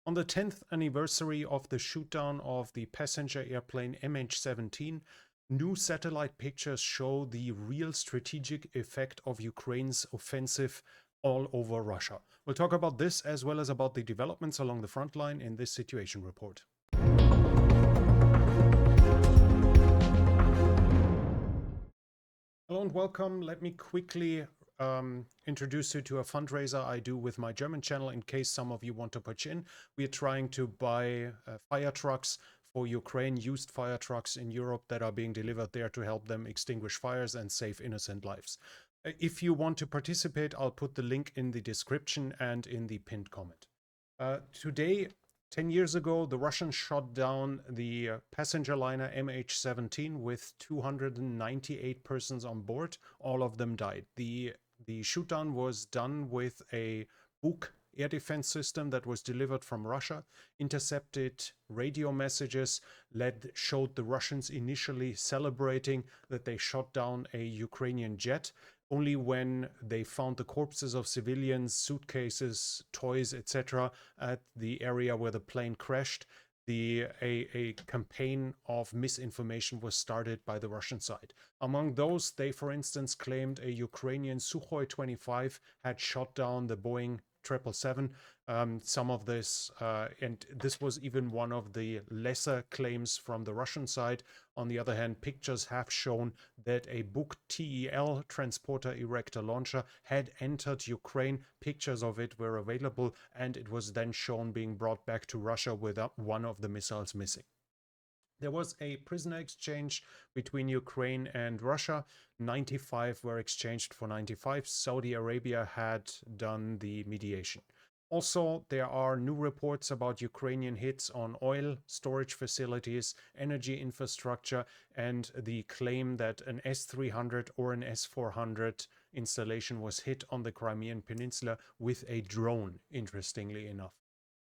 On the 10th anniversary of the shootdown of the passenger airplane MH17, new satellite pictures show the real strategic effect of Ukraine's offensive all over Russia. We'll talk about this as well as about the developments along the front line in this situation report. Hello and welcome. Let me quickly introduce you to a fundraiser I do with my German channel in case some of you want to pitch in. We are trying to buy fire trucks for Ukraine, used fire trucks in Europe that are being delivered there to help them extinguish fires and save innocent lives. If you want to participate, I'll put the link in the description and in the pinned comment. Today, 10 years ago, the Russians shot down the passenger liner MH17 with 298 persons on board. All of them died. The shootdown was done with a Buk air defense system that was delivered from Russia, intercepted radio messages, showed the Russians initially celebrating that they shot down a Ukrainian jet. Only when they found the corpses of civilians, suitcases, toys, etc. at the area where the plane crashed, a campaign of misinformation was started by the Russian side. Among those, they, for instance, claimed a Ukrainian Sukhoi 25 had shot down the Boeing 777. Some of this, and this was even one of the lesser claims from the Russian side. On the other hand, pictures have shown that a Buk TEL transporter erector launcher had entered Ukraine. Pictures of it were available, and it was then shown being brought back to Russia with one of the missiles missing. There was a prisoner exchange between Ukraine and Russia. 95 were exchanged for 95. Saudi Arabia had done the mediation. Also, there are new reports about Ukrainian hits on oil storage facilities, energy infrastructure, and the claim that an S-300 or an S-400 installation was hit on the Crimean Peninsula with a drone, interestingly enough.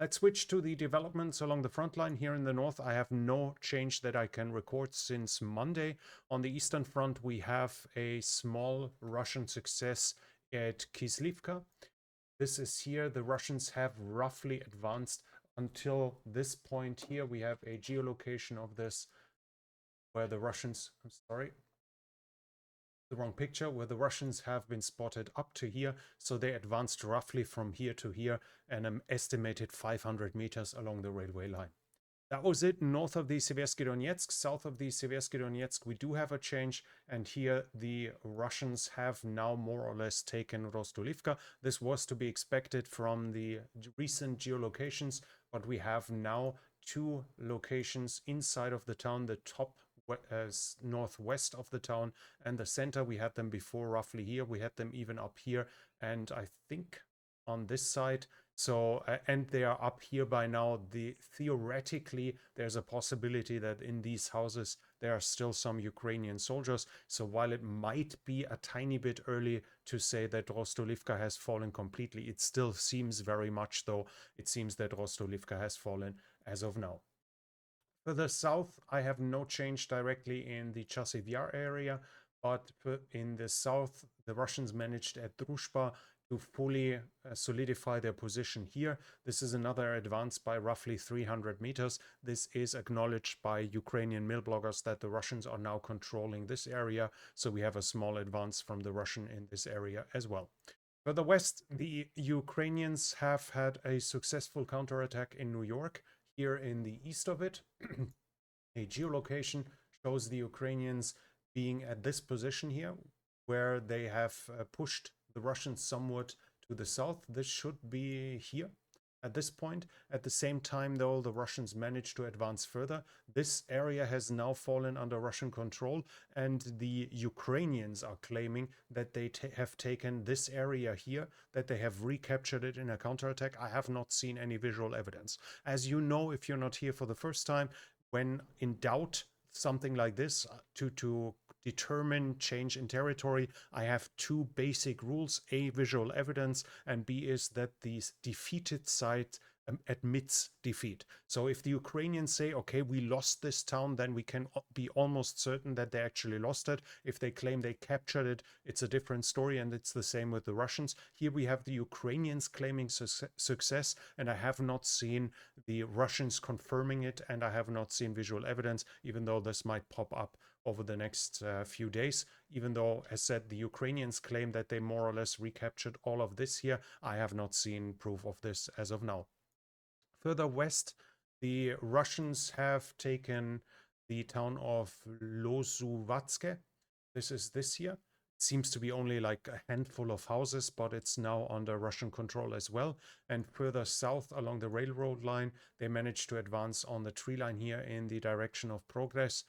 Let's switch to the developments along the front line. Here in the north, I have no change that I can record since Monday. On the eastern front, we have a small Russian success at Kislivka. This is here. The Russians have roughly advanced until this point here. We have a geolocation of this where the Russians, I'm sorry, the wrong picture, where the Russians have been spotted up to here. So they advanced roughly from here to here and an estimated 500 meters along the railway line. That was it north of the Seversky Donetsk. South of the Seversky Donetsk, we do have a change. And here the Russians have now more or less taken Rostolivka. This was to be expected from the recent geolocations, but we have now two locations inside of the town, the top northwest of the town and the center. We had them before roughly here. We had them even up here and I think on this side. So and they are up here by now. Theoretically there's a possibility that in these houses there are still some Ukrainian soldiers. So while it might be a tiny bit early to say that Rostolivka has fallen completely, it still seems very much though. It seems that Rostolivka has fallen as of now. Further south, I have no change directly in the Chasiv Yar area, but in the south, the Russians managed at Drushba to fully solidify their position here. This is another advance by roughly 300 meters. This is acknowledged by Ukrainian mill bloggers that the Russians are now controlling this area. So we have a small advance from the Russian in this area as well. Further west, the Ukrainians have had a successful counterattack in New York. Here in the east of it, a geolocation shows the Ukrainians being at this position here, where they have pushed the Russians somewhat to the south. This should be here at this point. At the same time, though, the Russians managed to advance further. This area has now fallen under Russian control, and the Ukrainians are claiming that they have taken this area here, that they have recaptured it in a counterattack. I have not seen any visual evidence. As you know, if you're not here for the first time, when in doubt, something like this, to determine change in territory, I have two basic rules: A, visual evidence, and B is that the defeated side admits defeat. So if the Ukrainians say, okay, we lost this town, then we can be almost certain that they actually lost it. If they claim they captured it, it's a different story, and it's the same with the Russians. Here we have the Ukrainians claiming success, and I have not seen the Russians confirming it, and I have not seen visual evidence, even though this might pop up over the next few days. Even though, as said, the Ukrainians claim that they more or less recaptured all of this here, I have not seen proof of this as of now. Further west, the Russians have taken the town of Lozovatske. This is this year. It seems to be only like a handful of houses, but it's now under Russian control as well. And further south along the railroad line, they managed to advance on the tree line here in the direction of progress.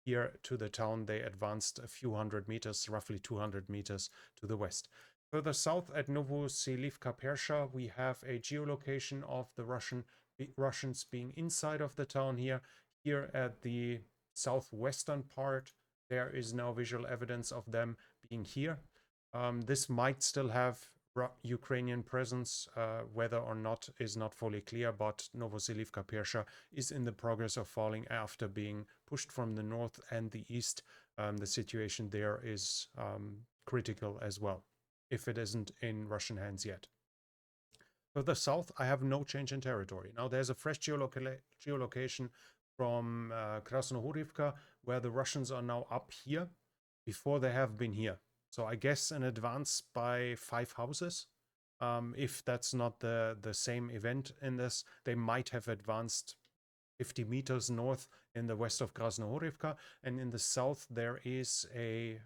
Here to the town, they advanced a few hundred meters, roughly 200 meters to the west. Further south at Novoselivka Persha, we have a geolocation of the Russians being inside of the town here. Here at the southwestern part, there is now visual evidence of them being here. This might still have Ukrainian presence, whether or not is not fully clear, but Novoselivka Persha is in the progress of falling after being pushed from the north and the east. The situation there is critical as well, if it isn't in Russian hands yet. Further south, I have no change in territory. Now, there's a fresh geolocation from Krasnohorivka, where the Russians are now up here before they have been here. So I guess an advance by 5 houses. If that's not the same event in this, they might have advanced 50 meters north in the west of Krasnohorivka, and in the south there is a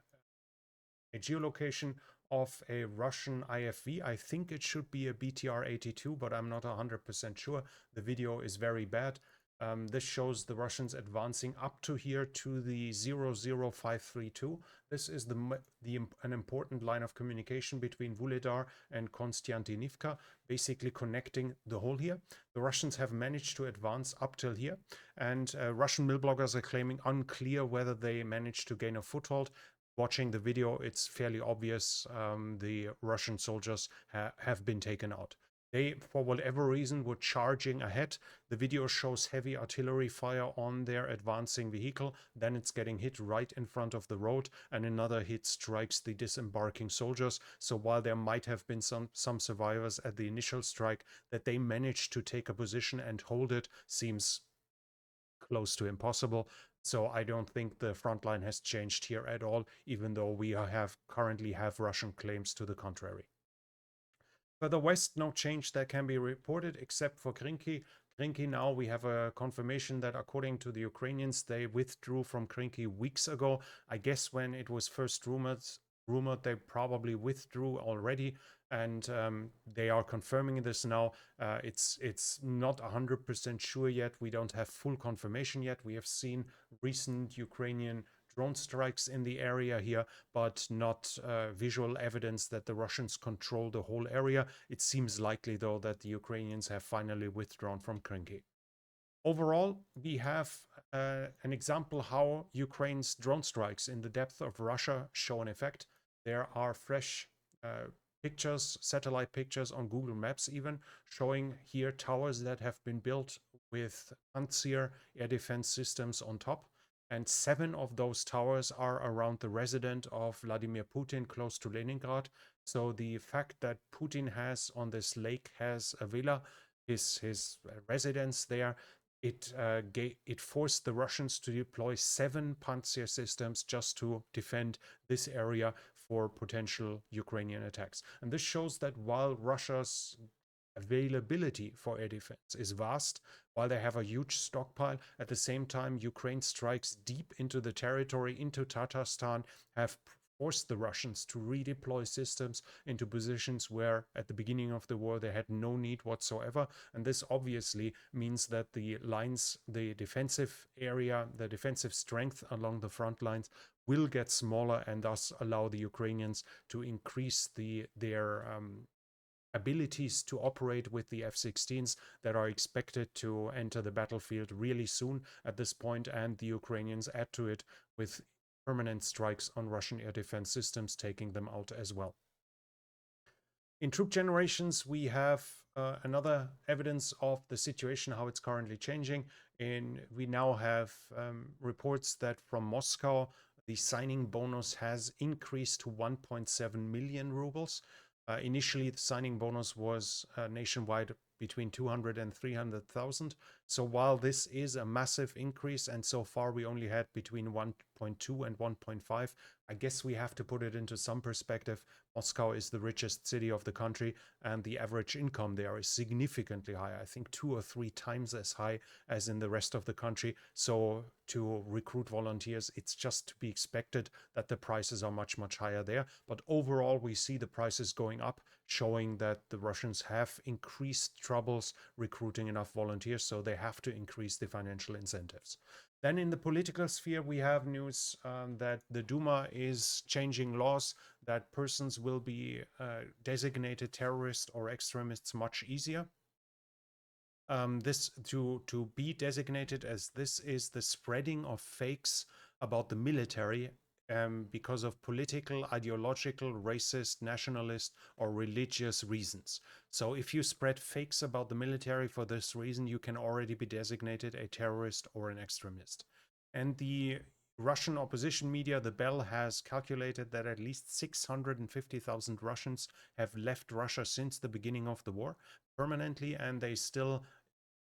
geolocation of a Russian IFV. I think it should be a BTR-82, but I'm not 100% sure. The video is very bad. This shows the Russians advancing up to here to the 00532. This is an important line of communication between Vuhledar and Konstantinivka, basically connecting the whole here. The Russians have managed to advance up till here, and Russian mill bloggers are claiming unclear whether they managed to gain a foothold. Watching the video, it's fairly obvious the Russian soldiers have been taken out. They, for whatever reason, were charging ahead. The video shows heavy artillery fire on their advancing vehicle. Then it's getting hit right in front of the road, and another hit strikes the disembarking soldiers. So while there might have been some survivors at the initial strike, that they managed to take a position and hold it seems close to impossible. So I don't think the front line has changed here at all, even though we currently have Russian claims to the contrary. Further west, no change that can be reported except for Krinky. Krinky, now we have a confirmation that according to the Ukrainians, they withdrew from Krinky weeks ago. I guess when it was first rumored they probably withdrew already, and they are confirming this now. It's not 100% sure yet. We don't have full confirmation yet. We have seen recent Ukrainian drone strikes in the area here, but not visual evidence that the Russians control the whole area. It seems likely, though, that the Ukrainians have finally withdrawn from Krinky. Overall, we have an example how Ukraine's drone strikes in the depth of Russia show an effect. There are fresh pictures, satellite pictures on Google Maps even, showing here towers that have been built with Pantsir air defense systems on top. And 7 of those towers are around the residence of Vladimir Putin, close to Leningrad. So the fact that Putin has on this lake has a villa, his residence there, it forced the Russians to deploy 7 Pantsir systems just to defend this area for potential Ukrainian attacks. And this shows that while Russia's availability for air defense is vast, while they have a huge stockpile, at the same time Ukraine strikes deep into the territory, into Tatarstan, have forced the Russians to redeploy systems into positions where at the beginning of the war they had no need whatsoever. And this obviously means that the lines, the defensive area, the defensive strength along the front lines will get smaller, and thus allow the Ukrainians to increase their abilities to operate with the F-16s that are expected to enter the battlefield really soon at this point, and the Ukrainians add to it with permanent strikes on Russian air defense systems, taking them out as well. In troop generations, we have another evidence of the situation, how it's currently changing. We now have reports that from Moscow, the signing bonus has increased to 1.7 million rubles. Initially, the signing bonus was nationwide between 200 and 300,000. So while this is a massive increase, and so far we only had between 1.2 and 1.5, I guess we have to put it into some perspective. Moscow is the richest city of the country, and the average income there is significantly higher. I think 2 or 3 times as high as in the rest of the country. So to recruit volunteers, it's just to be expected that the prices are much, much higher there. But overall, we see the prices going up, showing that the Russians have increased troubles recruiting enough volunteers, so they have to increase the financial incentives. Then in the political sphere, we have news that the Duma is changing laws, that persons will be designated terrorists or extremists much easier. This to be designated, as this is the spreading of fakes about the military because of political, ideological, racist, nationalist, or religious reasons. So if you spread fakes about the military for this reason, you can already be designated a terrorist or an extremist. And the Russian opposition media, the Bell, has calculated that at least 650,000 Russians have left Russia since the beginning of the war permanently, and they still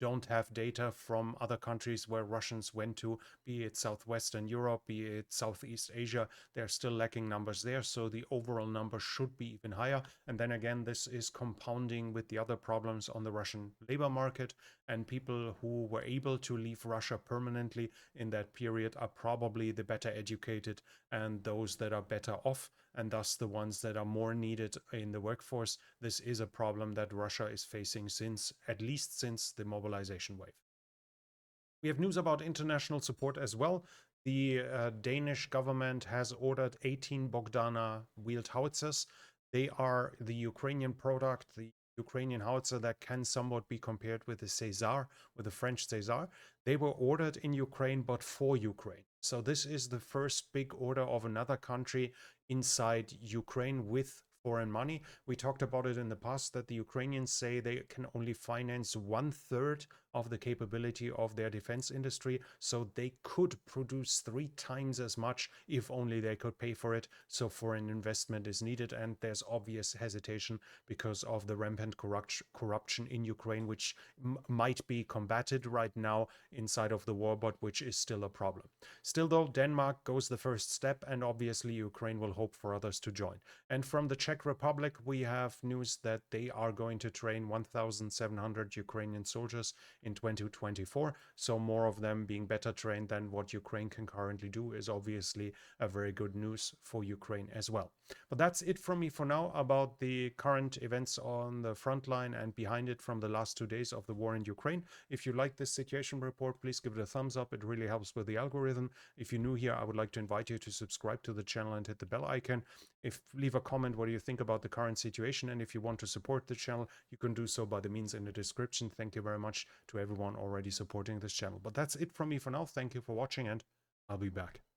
don't have data from other countries where Russians went to, be it Southwestern Europe, be it Southeast Asia. They're still lacking numbers there, so the overall number should be even higher. And then again, this is compounding with the other problems on the Russian labor market, and people who were able to leave Russia permanently in that period are probably the better educated and those that are better off, and thus the ones that are more needed in the workforce. This is a problem that Russia is facing since, at least since the mobilization wave. We have news about international support as well. The Danish government has ordered 18 Bogdana wheeled howitzers. They are the Ukrainian product, the Ukrainian howitzer that can somewhat be compared with the César, with the French César. They were ordered in Ukraine, but for Ukraine. So this is the first big order of another country inside Ukraine with foreign money. We talked about it in the past that the Ukrainians say they can only finance 1/3 of the capability of their defense industry, so they could produce 3 times as much if only they could pay for it. So foreign investment is needed, and there's obvious hesitation because of the rampant corruption in Ukraine, which might be combated right now inside of the war, but which is still a problem. Still though, Denmark goes the first step, and obviously Ukraine will hope for others to join. And from the Czech Republic, we have news that they are going to train 1,700 Ukrainian soldiers in 2024. So more of them being better trained than what Ukraine can currently do is obviously a very good news for Ukraine as well. But that's it from me for now about the current events on the front line and behind it from the last 2 days of the war in Ukraine. If you like this situation report, please give it a thumbs up. It really helps with the algorithm. If you're new here, I would like to invite you to subscribe to the channel and hit the bell icon. Leave a comment what do you think about the current situation, and if you want to support the channel, you can do so by the means in the description. Thank you very much to everyone already supporting this channel. But that's it from me for now. Thank you for watching, and I'll be back.